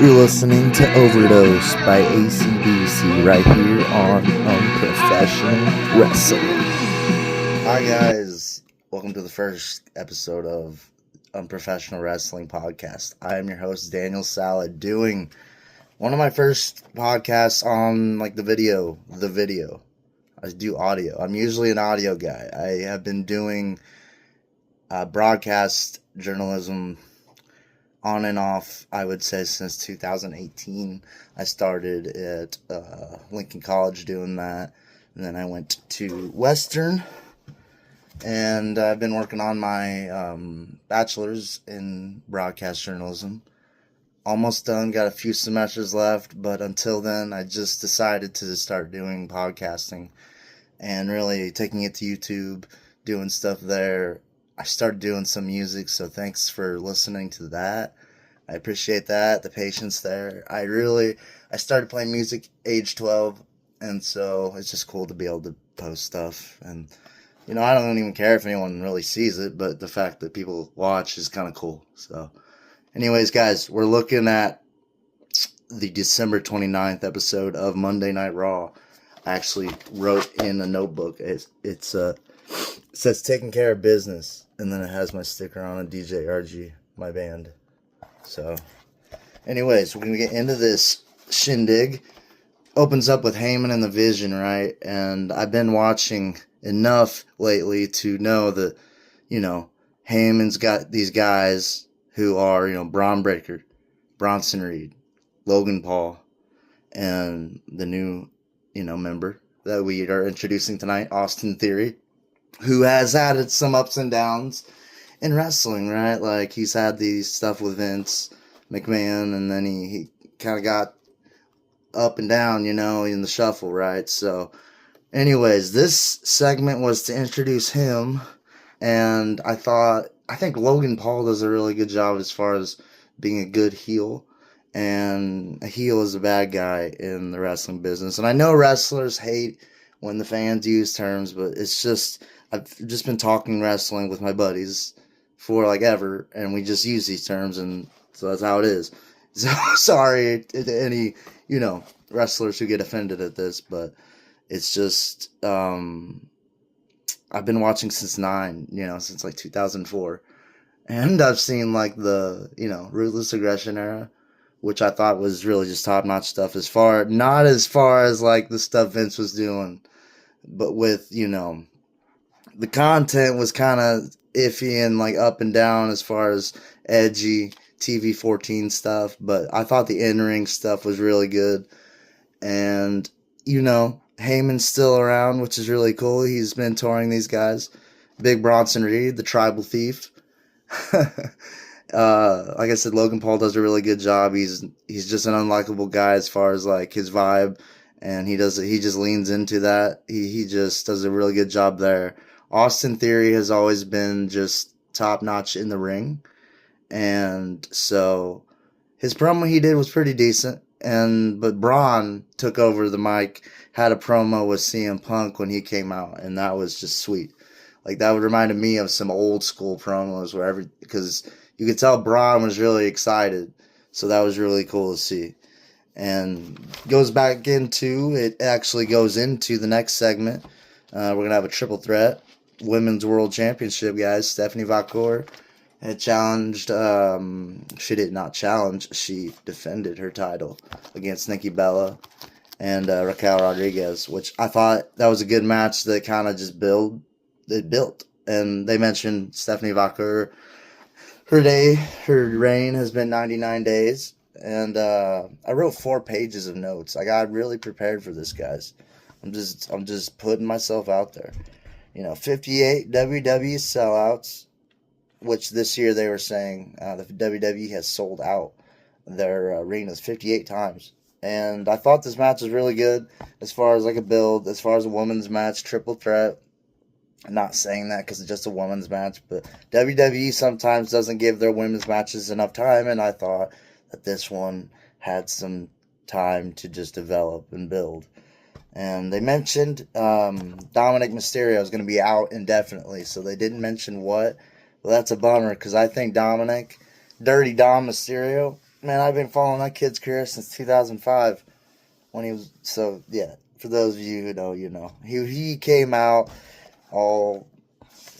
You're listening to Overdose by ACDC right here on Unprofessional Wrestling. Hi guys, welcome to the first episode of Unprofessional Wrestling Podcast. I am your host Daniel Salad, doing one of my first podcasts on like the video. I do audio. I'm usually an audio guy. I have been doing broadcast journalism on and off, I would say, since 2018. I started at Lincoln College doing that, and then I went to Western, and I've been working on my bachelor's in broadcast journalism. Almost done, got a few semesters left, but until then, I just decided to start doing podcasting and really taking it to YouTube, doing stuff there. I started doing some music, so thanks for listening to that. I appreciate that, the patience there. I started playing music age 12, and so it's just cool to be able to post stuff. And, you know, I don't even care if anyone really sees it, but the fact that people watch is kind of cool. So, anyways, guys, we're looking at the December 29th episode of Monday Night Raw. I actually wrote in a notebook. It says taking care of business, and then it has my sticker on it, DJ RG, my band. So, anyways, we're going to get into this shindig. Opens up with Heyman and the Vision, right? And I've been watching enough lately to know that, you know, Heyman's got these guys who are, you know, Braun Breaker, Bronson Reed, Logan Paul, and the new, you know, member that we are introducing tonight, Austin Theory, who has had some ups and downs in wrestling, right? Like, he's had these stuff with Vince McMahon, and then he kind of got up and down, you know, in the shuffle, right? So, anyways, this segment was to introduce him, and I think Logan Paul does a really good job as far as being a good heel, and a heel is a bad guy in the wrestling business. And I know wrestlers hate when the fans use terms, but it's just, I've just been talking wrestling with my buddies for like ever, and we just use these terms, and so that's how it is. So sorry to any, you know, wrestlers who get offended at this, but it's just, I've been watching since like 2004, and I've seen like the, you know, Ruthless Aggression era, which I thought was really just top-notch stuff, not as far as like the stuff Vince was doing, but with, you know, the content was kind of iffy and like up and down as far as edgy TV-14 stuff, but I thought the in-ring stuff was really good. And, you know, Heyman's still around, which is really cool. He's been touring these guys. Big Bronson Reed, the tribal thief. Like I said, Logan Paul does a really good job. He's just an unlikable guy as far as like his vibe, and he just leans into that. He just does a really good job there. Austin Theory has always been just top notch in the ring, and so his promo he did was pretty decent. But Braun took over the mic, had a promo with CM Punk when he came out, and that was just sweet. Like, that would remind me of some old school promos because you could tell Braun was really excited, so that was really cool to see. And it actually goes into the next segment. We're going to have a triple threat Women's World Championship, guys. Stephanie Vacour had challenged, she did not challenge, she defended her title against Nikki Bella and Raquel Rodriguez, which I thought that was a good match that kind of just built. And they mentioned Stephanie Vacour, her reign has been 99 days, and I wrote 4 pages of notes. I got really prepared for this, guys. I'm just putting myself out there. You know, 58 WWE sellouts, which this year they were saying the WWE has sold out their arenas 58 times. And I thought this match was really good as far as like a build, as far as a women's match, triple threat. I'm not saying that because it's just a women's match, but WWE sometimes doesn't give their women's matches enough time, and I thought that this one had some time to just develop and build. And they mentioned Dominic Mysterio is going to be out indefinitely, so they didn't mention what. Well, that's a bummer because I think Dirty Dom Mysterio, Man, I've been following that kid's career since 2005 when he was. So yeah, for those of you who know, you know, he came out all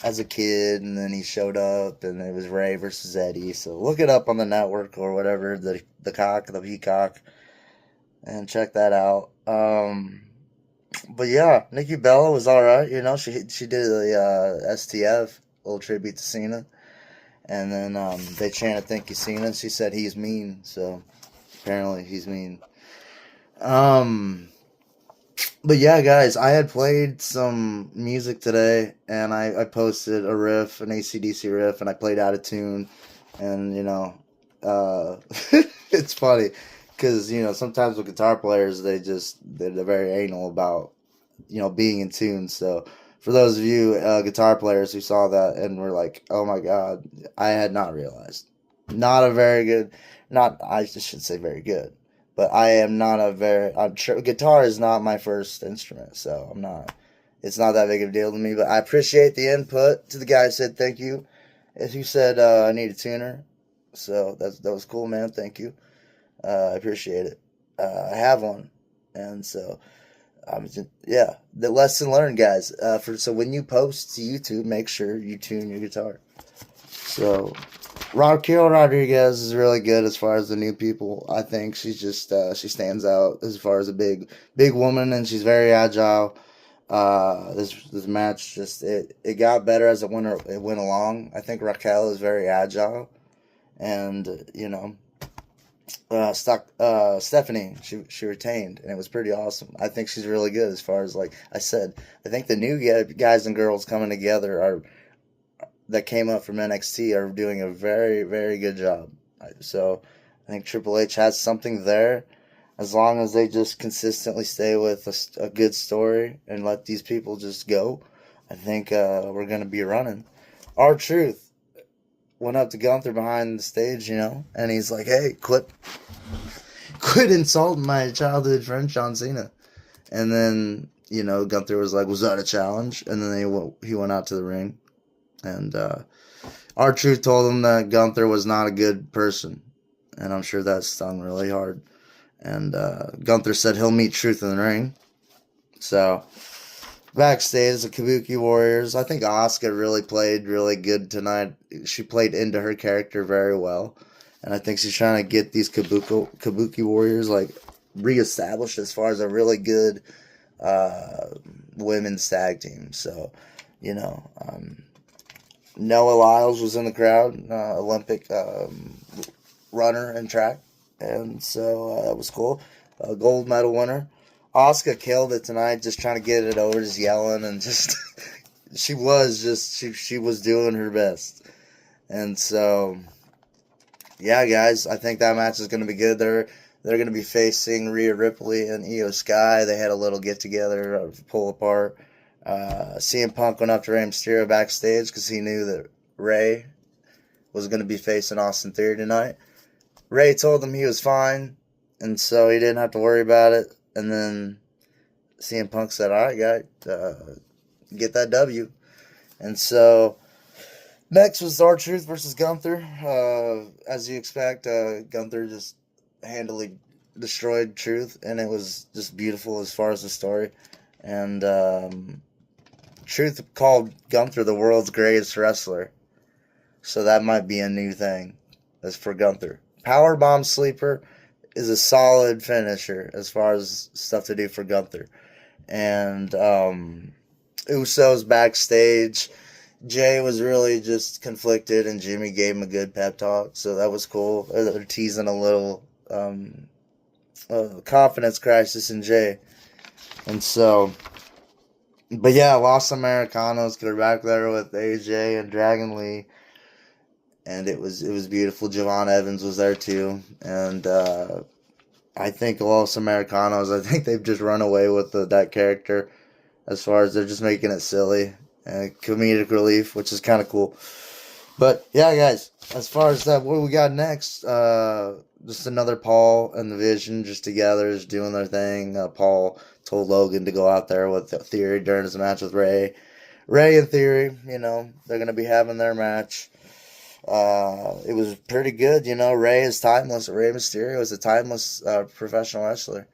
as a kid, and then he showed up, and it was Ray versus Eddie. So look it up on the network or whatever, the Peacock, and check that out. But yeah, Nikki Bella was all right. You know, she did the STF little tribute to Cena, and then they chanted "Thank you, Cena." And she said he's mean, so apparently he's mean. Um, but yeah, guys, I had played some music today, and I posted a riff, an AC/DC riff, and I played out of tune, and you know, uh, it's funny because you know sometimes with guitar players they're very anal about being in tune. So for those of you guitar players who saw that and were like, "Oh my god," I had not realized. Not a very good, not I just should say very good, but I am not a very. I'm sure guitar is not my first instrument, so I'm not. It's not that big of a deal to me, but I appreciate the input to the guy who said thank you. As you said, I need a tuner, so that was cool, man. Thank you. I appreciate it. I have one, and so yeah, the lesson learned, guys. So when you post to YouTube, make sure you tune your guitar. So Raquel Rodriguez is really good as far as the new people. I think she's just she stands out as far as a big woman, and she's very agile. This match it got better as it went along. I think Raquel is very agile, and Stephanie, she retained, and it was pretty awesome. I think she's really good as far as like I said. I think the new guys and girls coming together that came up from NXT are doing a very very good job. So I think Triple H has something there, as long as they just consistently stay with a good story and let these people just go. I think we're gonna be running. R-Truth went up to Gunther behind the stage, and he's like, "Hey, quit insulting my childhood friend John Cena." And then Gunther was like, "Was that a challenge?" And then he went out to the ring, and R-Truth told him that Gunther was not a good person, and I'm sure that stung really hard. And Gunther said he'll meet Truth in the ring. So backstage, the Kabuki Warriors. I think Asuka really played really good tonight. She played into her character very well. And I think she's trying to get these Kabuki Warriors like reestablished as far as a really good women's tag team. So, Noah Lyles was in the crowd, Olympic runner and track. And so that was cool. Gold medal winner. Asuka killed it tonight, just trying to get it over, just yelling, and just she was doing her best. And so, yeah, guys, I think that match is going to be good. They're going to be facing Rhea Ripley and Io Sky. They had a little get together, pull apart. CM Punk went up to Rey Mysterio backstage because he knew that Rey was going to be facing Austin Theory tonight. Rey told him he was fine, and so he didn't have to worry about it. And then CM Punk said, "All right, guy, get that W." And so next was R-Truth versus Gunther. As you expect, Gunther just handily destroyed Truth, and it was just beautiful as far as the story. And Truth called Gunther the world's greatest wrestler. So that might be a new thing as for Gunther. Powerbomb Sleeper is a solid finisher as far as stuff to do for Gunther. And Usos backstage. Jay was really just conflicted, and Jimmy gave him a good pep talk, so that was cool. They're teasing a little confidence crisis in Jay. And so, but yeah, Los Americanos got back there with AJ and Dragon Lee. And it was beautiful. Javon Evans was there too, and I think Los Americanos. I think they've just run away with that character, as far as they're just making it silly and comedic relief, which is kind of cool. But yeah, guys, as far as that, what we got next? Just another Paul and the Vision just together, just doing their thing. Paul told Logan to go out there with Theory during his match with Ray. Ray and Theory, they're gonna be having their match. It was pretty good. Rey is timeless. Rey Mysterio is a timeless professional wrestler,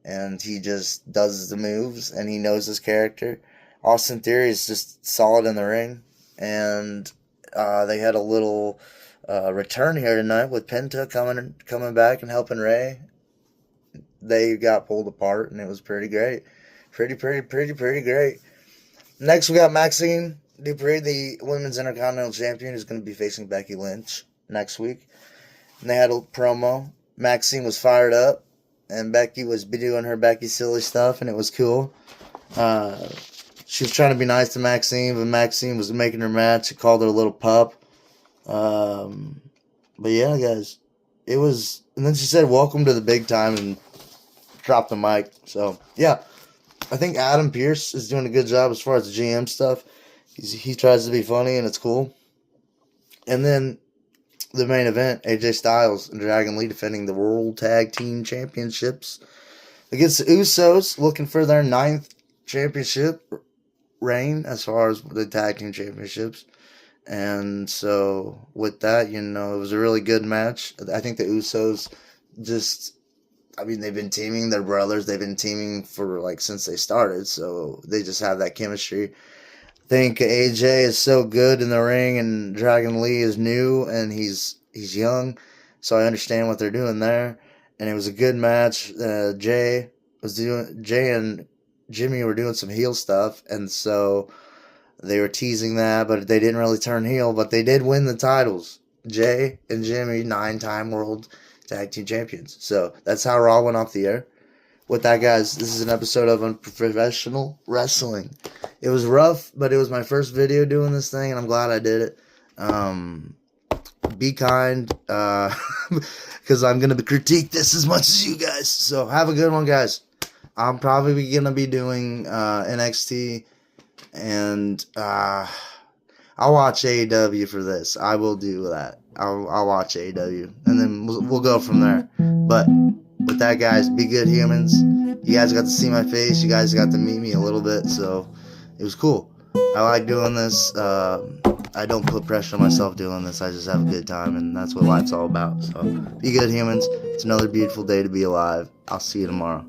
and he just does the moves, and he knows his character. Austin Theory is just solid in the ring, and they had a little return here tonight with Penta coming back and helping Rey. They got pulled apart, and it was pretty great. Pretty great. Next, we got Maxine Dupree, the Women's Intercontinental Champion, who's going to be facing Becky Lynch next week. And they had a promo. Maxine was fired up, and Becky was doing her Becky silly stuff, and it was cool. She was trying to be nice to Maxine, but Maxine was making her mad. She called her a little pup. But yeah, guys, it was. And then she said, "Welcome to the big time," and dropped the mic. So yeah, I think Adam Pearce is doing a good job as far as the GM stuff. He tries to be funny, and it's cool. And then the main event, AJ Styles and Dragon Lee defending the World Tag Team Championships against the Usos, looking for their 9th championship reign as far as the Tag Team Championships. And so with that, it was a really good match. I think the Usos they've been teaming. They're brothers. They've been teaming for since they started, so they just have that chemistry. I think AJ is so good in the ring, and Dragon Lee is new, and he's young, so I understand what they're doing there. And it was a good match. Jay and Jimmy were doing some heel stuff, and so they were teasing that, but they didn't really turn heel. But they did win the titles. Jay and Jimmy, 9-time World Tag Team Champions. So that's how Raw went off the air. With that, guys, this is an episode of Unprofessional Wrestling. It was rough, but it was my first video doing this thing, and I'm glad I did it. Be kind, because I'm going to critique this as much as you guys. So have a good one, guys. I'm probably going to be doing NXT, and I'll watch AEW for this. I will do that. I'll watch AEW, and then we'll go from there. But with that, guys, be good humans. You guys got to see my face. You guys got to meet me a little bit, so it was cool. I like doing this. I don't put pressure on myself doing this. I just have a good time, and that's what life's all about. So be good humans. It's another beautiful day to be alive. I'll see you tomorrow.